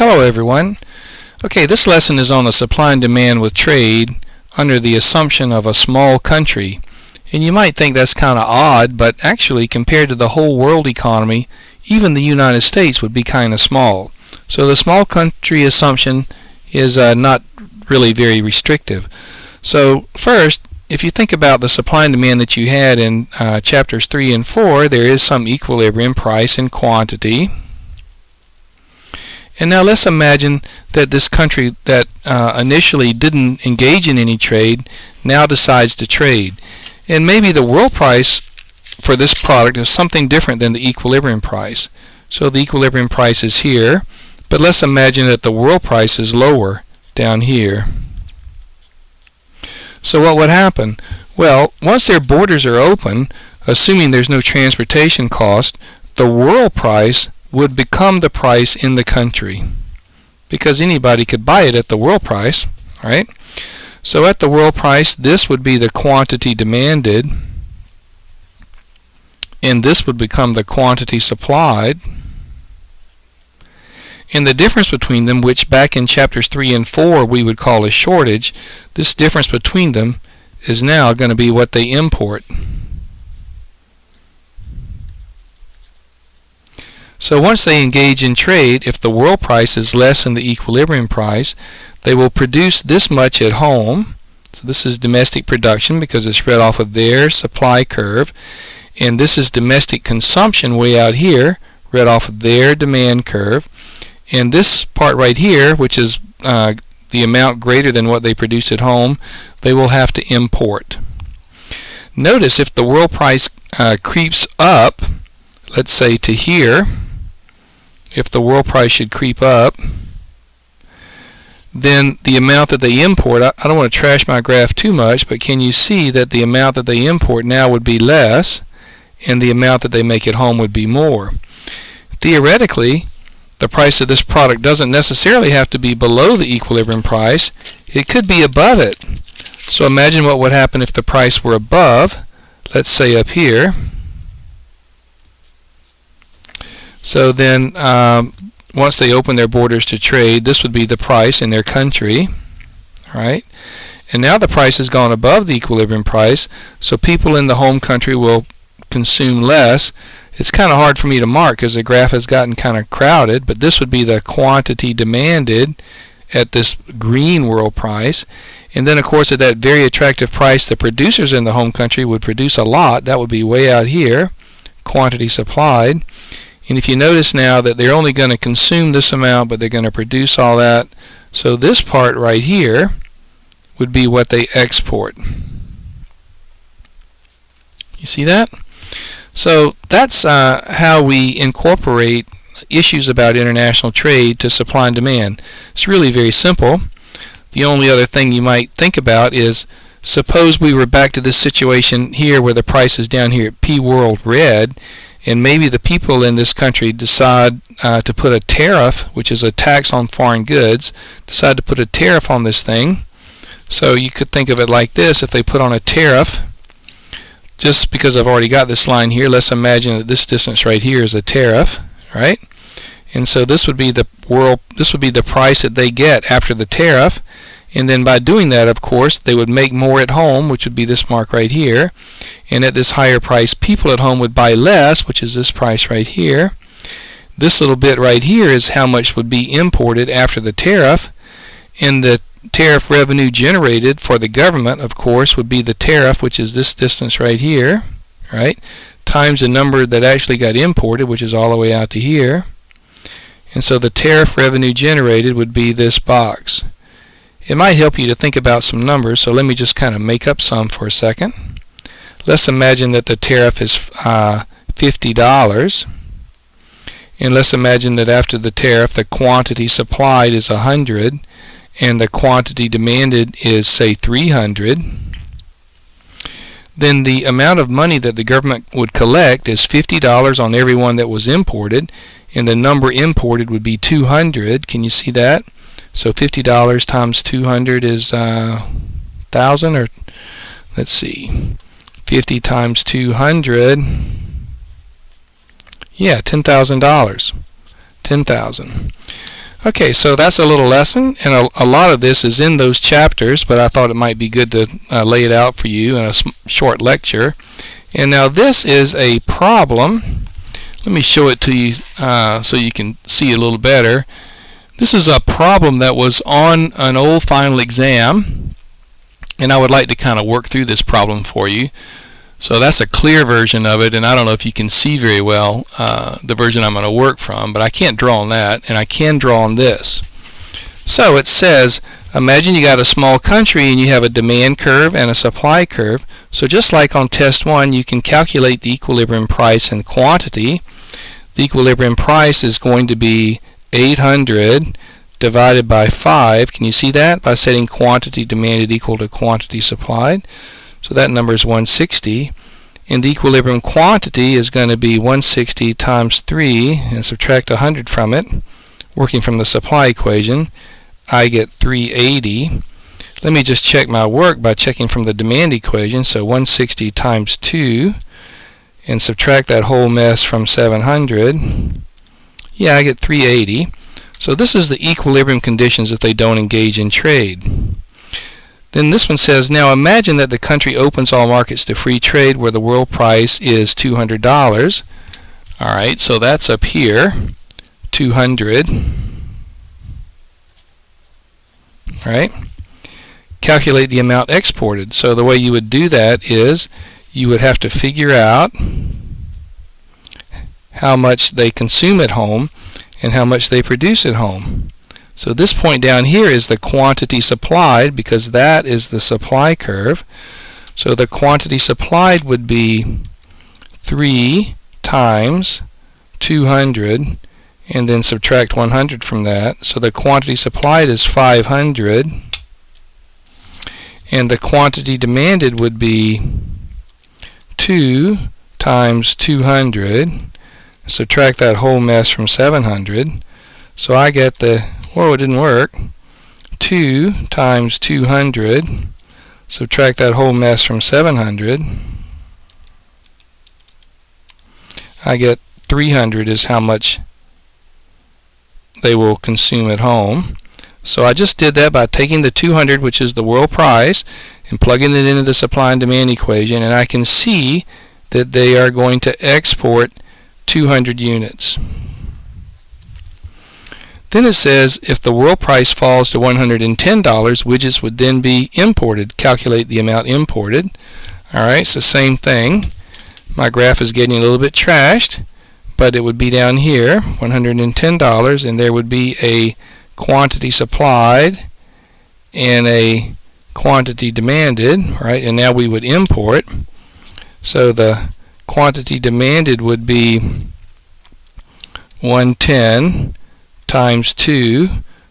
Hello everyone. Okay, this lesson is on the supply and demand with trade under the assumption of a small country. And you might think that's kind of odd, but actually compared to the whole world economy, even the United States would be kind of small. So the small country assumption is not really very restrictive. So first, if you think about the supply and demand that you had in chapters 3 and 4, there is some equilibrium, price and quantity. And now let's imagine that this country that initially didn't engage in any trade now decides to trade. And maybe the world price for this product is something different than the equilibrium price. So the equilibrium price is here, but let's imagine that the world price is lower down here. So what would happen? Well, once their borders are open, assuming there's no transportation cost, the world price would become the price in the country, because anybody could buy it at the world price, right? So at the world price, this would be the quantity demanded, and this would become the quantity supplied. And the difference between them, which back in chapters 3 and 4 we would call a shortage, this difference between them is now going to be what they import. So once they engage in trade, if the world price is less than the equilibrium price, they will produce this much at home. So this is domestic production because it's read off of their supply curve. And this is domestic consumption way out here, read off of their demand curve. And this part right here, which is the amount greater than what they produce at home, they will have to import. Notice if the world price creeps up, let's say to here, if the world price should creep up, then the amount that they import, I don't want to trash my graph too much, but can you see that the amount that they import now would be less, and the amount that they make at home would be more? Theoretically, the price of this product doesn't necessarily have to be below the equilibrium price. It could be above it. So imagine what would happen if the price were above, let's say up here. So then once they open their borders to trade, this would be the price in their country, right? And now the price has gone above the equilibrium price, so people in the home country will consume less. It's kind of hard for me to mark because the graph has gotten kind of crowded, but this would be the quantity demanded at this green world price. And then of course at that very attractive price, the producers in the home country would produce a lot. That would be way out here, quantity supplied. And if you notice now that they're only going to consume this amount, but they're going to produce all that, so this part right here would be what they export. You see that? So that's how we incorporate issues about international trade to supply and demand. It's really very simple. The only other thing you might think about is, suppose we were back to this situation here where the price is down here at P World Red, and maybe the people in this country decide to put a tariff, which is a tax on foreign goods, decide to put a tariff on this thing. So you could think of it like this: if they put on a tariff, just because I've already got this line here, let's imagine that this distance right here is a tariff, right? And so this would be the price that they get after the tariff. And then by doing that, of course, they would make more at home, which would be this mark right here. And at this higher price, people at home would buy less, which is this price right here. This little bit right here is how much would be imported after the tariff. And the tariff revenue generated for the government, of course, would be the tariff, which is this distance right here, right, times the number that actually got imported, which is all the way out to here. And so the tariff revenue generated would be this box. It might help you to think about some numbers, so let me just kind of make up some for a second. Let's imagine that the tariff is $50, and let's imagine that after the tariff the quantity supplied is 100 and the quantity demanded is, say, 300. Then the amount of money that the government would collect is $50 on every one that was imported, and the number imported would be 200. Can you see that? So $50 times 200 is 1,000, or let's see, 50 times 200, yeah, $10,000. 10,000. Okay, so that's a little lesson, and a lot of this is in those chapters, but I thought it might be good to lay it out for you in a short lecture. And now this is a problem. Let me show it to you so you can see it a little better. This is a problem that was on an old final exam, and I would like to kind of work through this problem for you. So that's a clear version of it, and I don't know if you can see very well the version I'm going to work from, but I can't draw on that, and I can draw on this. So it says, imagine you got a small country and you have a demand curve and a supply curve. So just like on test 1, you can calculate the equilibrium price and quantity. The equilibrium price is going to be 800 divided by 5. Can you see that? By setting quantity demanded equal to quantity supplied. So that number is 160. And the equilibrium quantity is going to be 160 times 3, and subtract 100 from it. Working from the supply equation, I get 380. Let me just check my work by checking from the demand equation. So 160 times 2, and subtract that whole mess from 700. Yeah, I get 380. So this is the equilibrium conditions if they don't engage in trade. Then this one says, now imagine that the country opens all markets to free trade where the world price is $200. Alright, so that's up here, 200. Alright, calculate the amount exported. So the way you would do that is you would have to figure out how much they consume at home and how much they produce at home. So this point down here is the quantity supplied, because that is the supply curve. So the quantity supplied would be 3 times 200, and then subtract 100 from that. So the quantity supplied is 500, and the quantity demanded would be 2 times 200. Subtract that whole mess from 700. So I get the, whoa, it didn't work. 2 times 200. Subtract that whole mess from 700. I get 300 is how much they will consume at home. So I just did that by taking the 200, which is the world price, and plugging it into the supply and demand equation, and I can see that they are going to export 200 units. Then it says if the world price falls to $110, widgets would then be imported. Calculate the amount imported. Alright, it's the same thing. My graph is getting a little bit trashed, but it would be down here, $110, and there would be a quantity supplied and a quantity demanded, right? And now we would import. So the quantity demanded would be 110 times 2,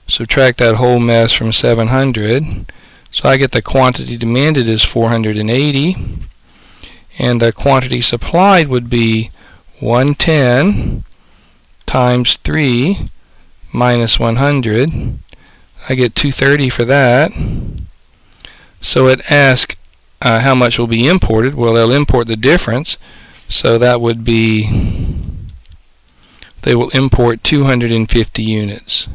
subtract that whole mess from 700. So I get the quantity demanded is 480, and the quantity supplied would be 110 times 3 minus 100. I get 230 for that. So it asks how much will be imported. Well, they'll import the difference. So that would be, they will import 250 units.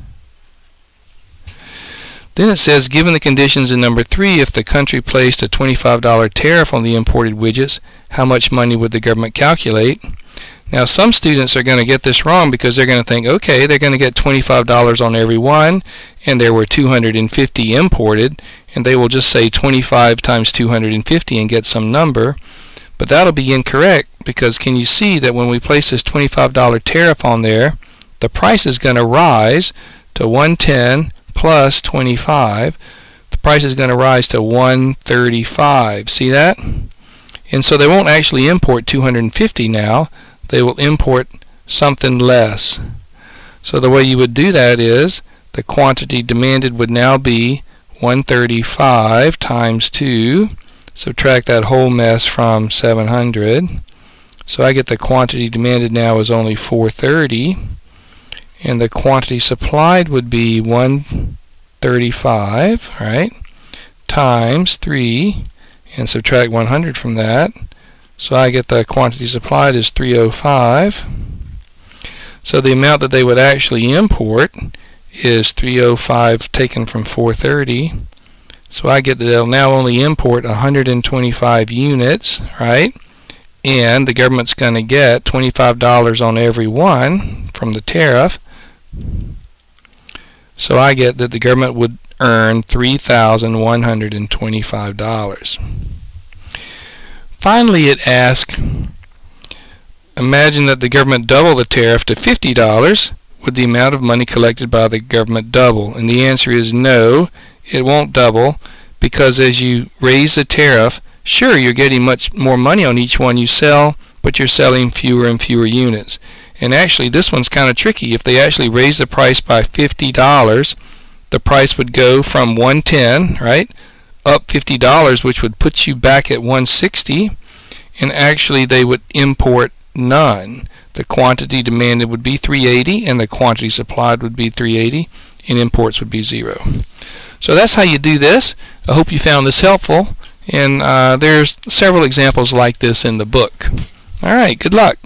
Then it says, given the conditions in number 3, if the country placed a $25 tariff on the imported widgets, how much money would the government calculate? Now some students are going to get this wrong because they're going to think, okay, they're going to get $25 on every one, and there were 250 imported, and they will just say 25 times 250 and get some number. But that'll be incorrect, because can you see that when we place this $25 tariff on there, the price is going to rise to 110 plus 25. The price is going to rise to 135. See that? And so they won't actually import 250 now. They will import something less. So the way you would do that is the quantity demanded would now be 135 times 2. Subtract that whole mess from 700. So I get the quantity demanded now is only 430, and the quantity supplied would be 135, right, times 3, and subtract 100 from that. So I get the quantity supplied is 305. So the amount that they would actually import is 305 taken from 430. So I get that they'll now only import 125 units, right? And the government's going to get $25 on every one from the tariff. So I get that the government would earn $3,125. Finally, it asks, imagine that the government double the tariff to $50. Would the amount of money collected by the government double? And the answer is no, it won't double, because as you raise the tariff, sure, you're getting much more money on each one you sell, but you're selling fewer and fewer units. And actually, this one's kind of tricky. If they actually raise the price by $50, the price would go from $110, right, up $50, which would put you back at $160, and actually they would import none. The quantity demanded would be 380, and the quantity supplied would be 380, and imports would be 0. So that's how you do this. I hope you found this helpful, and there's several examples like this in the book. All right, good luck.